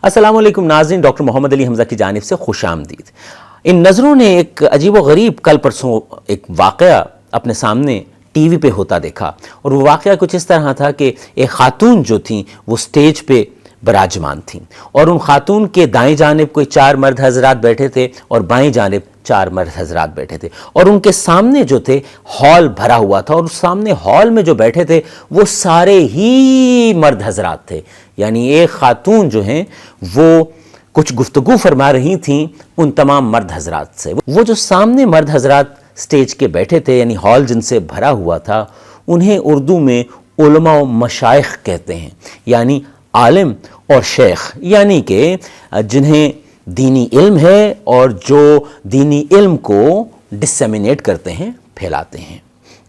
अस्सलाम वालेकुम नाज़रीन, डॉक्टर मोहम्मद अली हमज़ा की जानिब से खुश आमदीद। इन नज़रों ने एक अजीब व गरीब कल परसों एक वाक़या अपने सामने टीवी पे होता देखा, और वो वाक़या कुछ इस तरह था कि एक ख़ातून जो थी वो स्टेज पे बराजमान थी, और उन ख़ातून के दाएं जानिब कोई 4 मर्द हज़रात बैठे थे और बाएं जानिब 4 मर्द हज़रात बैठे थे, और उनके सामने जो थे हॉल भरा हुआ था, और उस सामने हॉल में जो बैठे थे वो सारे ही मर्द हज़रात थे। यानी एक ख़ातून जो हैं वो कुछ गुफ्तगू फरमा रही थीं उन तमाम मर्द हज़रात से। वो जो सामने मर्द हज़रात स्टेज के बैठे थे, यानी हॉल जिनसे भरा हुआ था, उन्हें उर्दू में उलमा व मशाइख कहते हैं, यानी आलिम और शेख, यानी कि जिन्हें दीनी इल्म है और जो दीनी इल्म को डिसेमिनेट करते हैं, फैलाते हैं।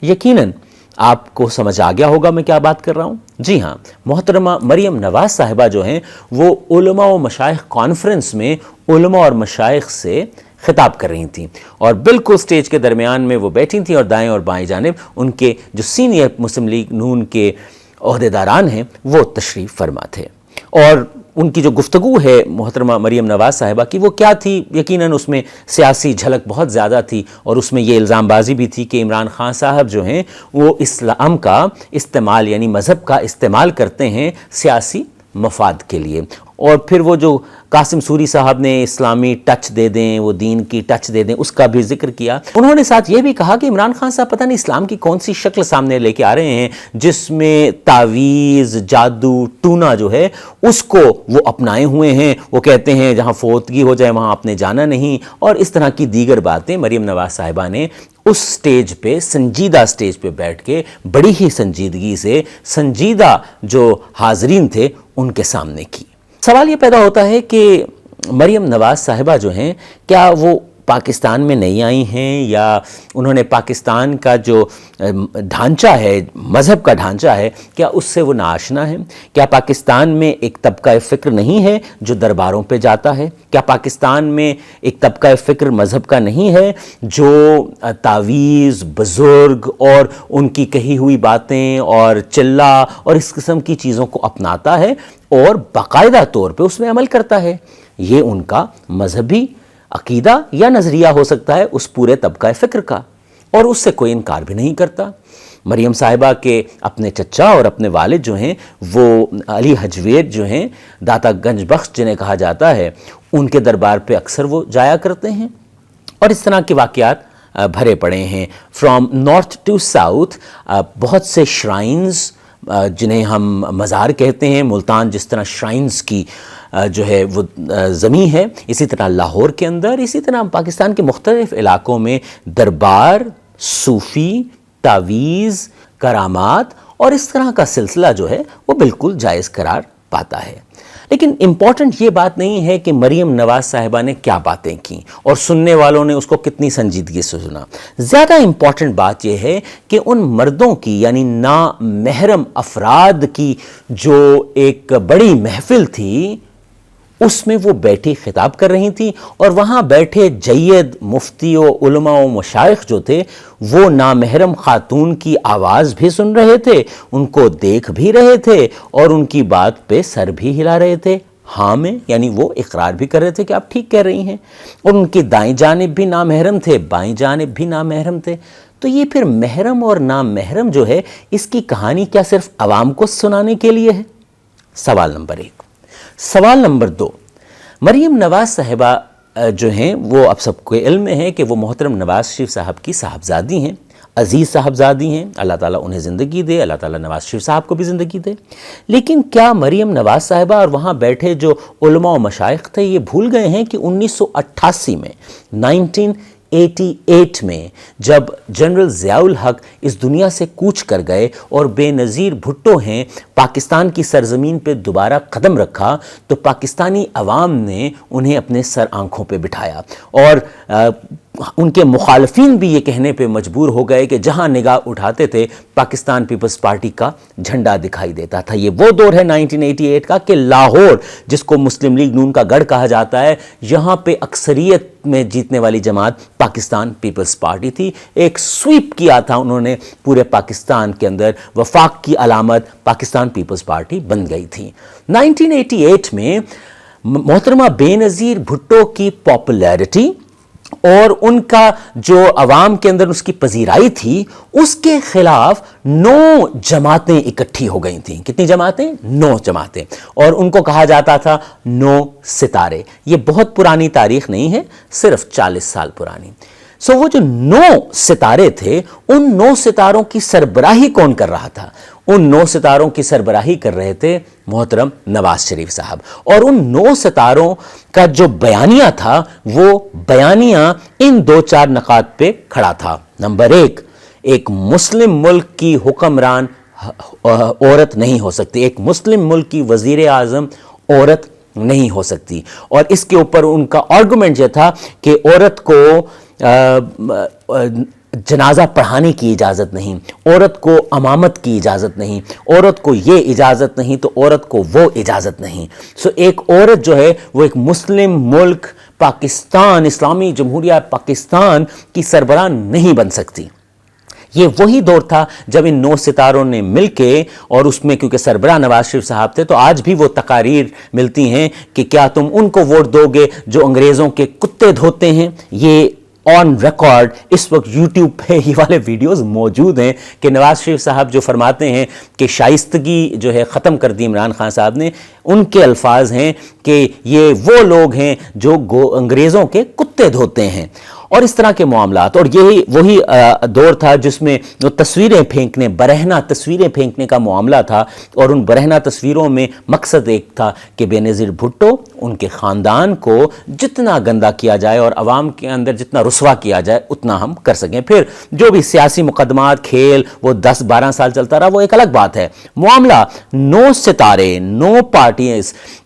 यकीनन आपको समझ आ गया होगा मैं क्या बात कर रहा हूँ। जी हाँ, मोहतरमा मरियम नवाज़ साहिबा जो हैं वो उलमा व मशाइख कॉन्फ्रेंस में उलमा और मशाइख से खिताब कर रही थी, और बिल्कुल स्टेज के दरमियान में वो बैठी थी, और दाएं और बाएं जानिब उनके जो सीनियर मुस्लिम लीग नून के ओहदेदारान हैं वो तशरीफ़ फरमा थे। और उनकी जो गुफ्तगू है मोहतरमा मरियम नवाज़ साहिबा की, वो क्या थी, यकीनन उसमें सियासी झलक बहुत ज़्यादा थी, और उसमें ये इल्ज़ामबाजी भी थी कि इमरान खान साहब जो हैं वो इस्लाम का इस्तेमाल, यानी मज़हब का इस्तेमाल करते हैं सियासी मफाद के लिए। और फिर वो जो कासिम सूरी साहब ने इस्लामी टच दे दें, वो दीन की टच दे दें, उसका भी जिक्र किया। उन्होंने साथ ये भी कहा कि इमरान खान साहब पता नहीं इस्लाम की कौन सी शक्ल सामने लेके आ रहे हैं जिसमें तावीज़, जादू, टूना जो है उसको वो अपनाए हुए हैं। वो कहते हैं जहाँ फौतगी हो जाए वहाँ आपने जाना नहीं, और इस तरह की दीगर बातें मरियम नवाज़ साहिबा ने उस स्टेज पे, संजीदा स्टेज पे बैठ के बड़ी ही संजीदगी से संजीदा जो हाजरीन थे उनके सामने की। सवाल ये पैदा होता है कि मरियम नवाज़ साहिबा जो हैं क्या वो पाकिस्तान में नहीं आई हैं, या उन्होंने पाकिस्तान का जो ढांचा है, मज़हब का ढांचा है, क्या उससे वो नाआशना है? क्या पाकिस्तान में एक तबका फ़िक्र नहीं है जो दरबारों पे जाता है? क्या पाकिस्तान में एक तबका फ़िक्र मज़हब का नहीं है जो तावीज़, बुज़ुर्ग और उनकी कही हुई बातें और चिल्ला और इस किस्म की चीज़ों को अपनाता है और बाकायदा तौर पे उसमें अमल करता है? ये उनका मजहबी अकीदा या नज़रिया हो सकता है उस पूरे तबका फ़िक्र का, और उससे कोई इनकार भी नहीं करता। मरियम साहिबा के अपने चचा और अपने वालिद जो हैं वो अली हजवेर जो हैं, दाता गंज बख्श जिन्हें कहा जाता है, उनके दरबार पे अक्सर वो जाया करते हैं, और इस तरह के वाक़यात भरे पड़े हैं। फ्रॉम नॉर्थ टू साउथ बहुत से श्राइन्स जिन्हें हम मज़ार कहते हैं, मुल्तान जिस तरह श्राइन्स की जो है वो ज़मीं है, इसी तरह लाहौर के अंदर, इसी तरह पाकिस्तान के मुख्तलिफ़ इलाक़ों में दरबार, सूफ़ी, तावीज़, करामात और इस तरह का सिलसिला जो है वो बिल्कुल जायज़ करार पाता है। लेकिन इम्पॉर्टेंट ये बात नहीं है कि मरियम नवाज़ साहिबा ने क्या बातें की और सुनने वालों ने उसको कितनी संजीदगी से सुना। ज़्यादा इम्पॉर्टेंट बात यह है कि उन मर्दों की, यानी ना महरम अफराद की जो एक बड़ी महफिल थी, उसमें वो बैठी खिताब कर रही थी, और वहाँ बैठे जय्यद, मुफ्ती व उलमा व मशाइख जो थे वो नामहरम खातून की आवाज़ भी सुन रहे थे, उनको देख भी रहे थे, और उनकी बात पे सर भी हिला रहे थे हाँ में, यानी वो इकरार भी कर रहे थे कि आप ठीक कह रही हैं। और उनकी दाएं जानिब भी नामहरम थे, बाएं जानिब भी नामहरम थे। तो ये फिर महरम और नामहरम जो है, इसकी कहानी क्या सिर्फ आवाम को सुनाने के लिए है? सवाल नंबर 1। सवाल नंबर 2, मरियम नवाज़ साहिबा जो हैं वो अब सबको इल्म में है कि वो मोहतरम नवाज़ शरीफ साहब की साहबजादी हैं, अज़ीज़ साहबजादी हैं। अल्लाह ताला उन्हें ज़िंदगी दे, अल्लाह ताला नवाज़ शरीफ साहब को भी ज़िंदगी दे। लेकिन क्या मरियम नवाज़ साहिबा और वहाँ बैठे जो उलमा व मशाइख थे ये भूल गए हैं कि 1988 में 1988 में जब जनरल ज़ियाउल हक इस दुनिया से कूच कर गए और बेनज़ीर भुट्टो हैं पाकिस्तान की सरज़मीन पे दोबारा कदम रखा, तो पाकिस्तानी अवाम ने उन्हें अपने सर आंखों पे बिठाया, और उनके मुखालफिन भी ये कहने पे मजबूर हो गए कि जहां निगाह उठाते थे पाकिस्तान पीपल्स पार्टी का झंडा दिखाई देता था। ये वो दौर है 1988 का कि लाहौर, जिसको मुस्लिम लीग नून का गढ़ कहा जाता है, यहाँ पे अक्सरियत में जीतने वाली जमात पाकिस्तान पीपल्स पार्टी थी। एक स्वीप किया था उन्होंने पूरे पाकिस्तान के अंदर, वफाक की अलामत पाकिस्तान पीपल्स पार्टी बन गई थी। 1988 में मोहतरमा बेनज़ीर भुट्टो की पॉपुलैरिटी और उनका जो अवाम के अंदर उसकी पजीराई थी, उसके खिलाफ 9 जमातें इकट्ठी हो गई थीं। कितनी जमातें? 9 जमातें। और उनको कहा जाता था 9 सितारे। ये बहुत पुरानी तारीख नहीं है, सिर्फ 40 साल पुरानी। सो वो जो 9 सितारे थे, उन 9 सितारों की सरबराही कौन कर रहा था? उन 9 सितारों की सरबराही कर रहे थे मोहतरम नवाज शरीफ साहब। और उन 9 सितारों का जो बयानिया था, वो बयानिया इन 2-4 नकात पे खड़ा था। नंबर 1, एक मुस्लिम मुल्क की हुक्मरान औरत नहीं हो सकती, एक मुस्लिम मुल्क की वजीर आजम औरत नहीं हो सकती। और इसके ऊपर उनका आर्गुमेंट यह था कि औरत को जनाजा पढ़ाने की इजाज़त नहीं, औरत को अमामत की इजाज़त नहीं, औरत को ये इजाज़त नहीं तो औरत को वो इजाज़त नहीं। सो एक औरत जो है वो एक मुस्लिम मुल्क पाकिस्तान, इस्लामी जमहूरिया पाकिस्तान की सरबराह नहीं बन सकती। ये वही दौर था जब इन 9 सितारों ने मिलके, और उसमें क्योंकि सरबराह नवाज शरीफ साहब थे, तो आज भी वो तकारीर मिलती हैं कि क्या तुम उनको वोट दोगे जो अंग्रेज़ों के कुत्ते धोते हैं। ये ऑन रिकॉर्ड इस वक्त यूट्यूब पे ये वाले वीडियोस मौजूद हैं कि नवाज शरीफ साहब जो फरमाते हैं कि शाइस्तगी जो है ख़त्म कर दी इमरान खान साहब ने। उनके अल्फाज हैं कि ये वो लोग हैं जो अंग्रेज़ों के कुत्ते धोते हैं, और इस तरह के मामलात। और यही वही दौर था जिसमें जो तस्वीरें फेंकने, बरहना तस्वीरें फेंकने का मामला था, और उन बरहना तस्वीरों में मकसद एक था कि बेनज़ीर भुट्टो, उनके ख़ानदान को जितना गंदा किया जाए और आवाम के अंदर जितना रुसवा किया जाए उतना हम कर सकें। फिर जो भी सियासी मुकदमात, खेल वो 10-12 साल चलता रहा, वो एक अलग बात है। मामला 9 सितारे, 9 पार्टियाँ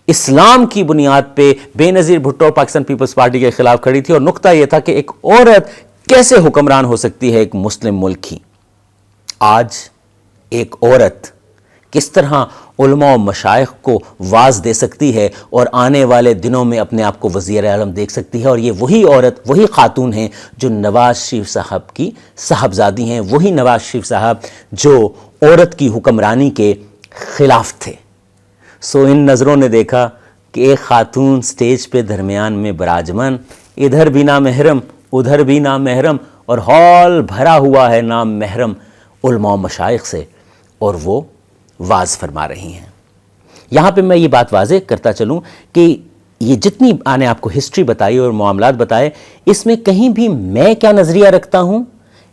इस्लाम की बुनियाद पे बेनज़ीर भुट्टो और पाकिस्तान पीपल्स पार्टी के खिलाफ खड़ी थी। और नुक्ता यह था कि एक औरत कैसे हुक्मरान हो सकती है एक मुस्लिम मुल्क की। आज एक औरत किस तरह उलमा और मशाइख को वाज दे सकती है और आने वाले दिनों में अपने आप को वज़ीर आज़म देख सकती है। और ये वही औरत, वही खातून हैं जो नवाज शरीफ साहब की साहबजादी हैं, वही नवाज शरीफ साहब जो औरत की हुक्मरानी के खिलाफ थे। सो इन नज़रों ने देखा कि एक खातून स्टेज पे दरमियान में बराजमान, इधर भी ना महरम उधर भी ना महरम, और हॉल भरा हुआ है ना महरम उलमा मशाइख से, और वो वाज फरमा रही हैं। यहाँ पे मैं ये बात वाज़ेह करता चलूँ कि ये जितनी आने आपको हिस्ट्री बताई और मामलात बताए, इसमें कहीं भी मैं क्या नज़रिया रखता हूँ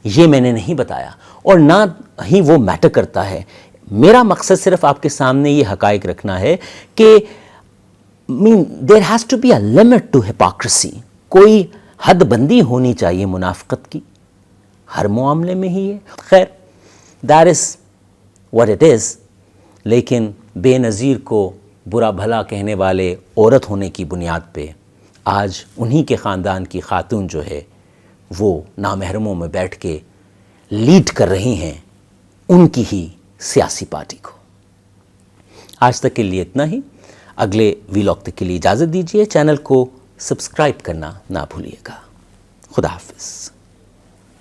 ये मैंने नहीं बताया, और ना ही वो मैटर करता है। मेरा मकसद सिर्फ आपके सामने ये हकाइक रखना है कि there has to be a limit to hypocrisy. कोई हद बंदी होनी चाहिए मुनाफिकत की, हर मामले में ही है। खैर, that is what it is. लेकिन बेनज़ीर को बुरा भला कहने वाले औरत होने की बुनियाद पे आज उन्हीं के ख़ानदान की खातून जो है वो नामहरमों में बैठ के लीड कर रही हैं उनकी ही सियासी पार्टी को। आज तक के लिए इतना ही। अगले वीलॉग तक के लिए इजाज़त दीजिए। चैनल को सब्सक्राइब करना ना भूलिएगा। खुदा हाफिज़।